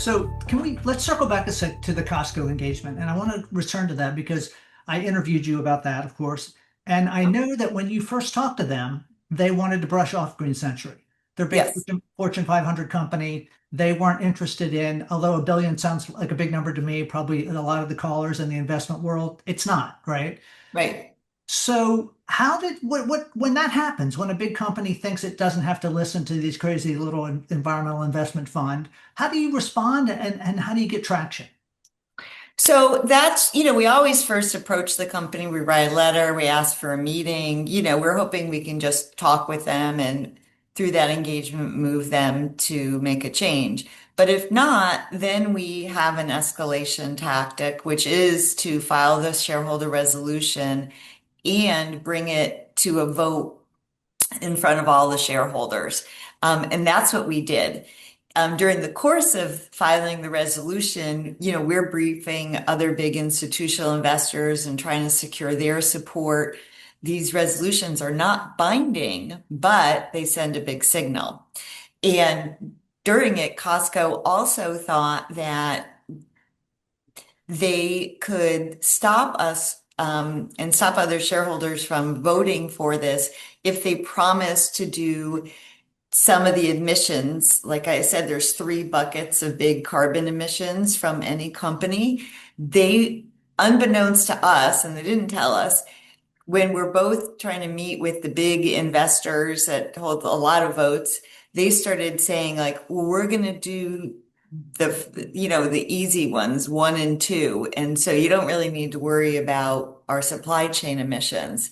So let's circle back a sec to the Costco engagement. And I want to return to that because I interviewed you about that, of course. And I know that when you first talked to them, they wanted to brush off Green Century. They're a big Yes, Fortune 500 company. They weren't interested in, although a billion sounds like a big number to me, probably a lot of the callers in the investment world, it's not, right? right. So how did when that happens, when a big company thinks it doesn't have to listen to these crazy little environmental investment fund, how do you respond and how do you get traction? So that's, we always first approach the company. We write a letter, we ask for a meeting. We're hoping we can just talk with them and through that engagement move them to make a change. But if not, then we have an escalation tactic, which is to file the shareholder resolution and bring it to a vote in front of all the shareholders. And that's what we did. During the course of filing the resolution, we're briefing other big institutional investors and trying to secure their support. These resolutions are not binding, but they send a big signal. And during it, Costco also thought that they could stop us and stop other shareholders from voting for this if they promised to do some of the emissions. Like I said, there's three buckets of big carbon emissions from any company. They, unbeknownst to us, and they didn't tell us, when we're both trying to meet with the big investors that hold a lot of votes, they started saying like, well, we're going to do the easy ones, one and two. And so you don't really need to worry about our supply chain emissions.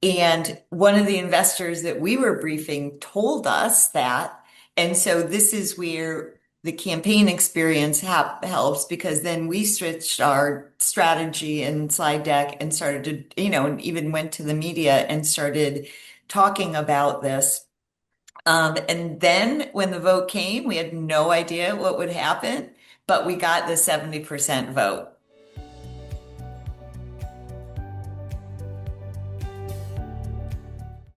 And one of the investors that we were briefing told us that. And so this is where the campaign experience helps, because then we switched our strategy and slide deck and started to, and even went to the media and started talking about this. And then when the vote came, we had no idea what would happen, but we got the 70% vote.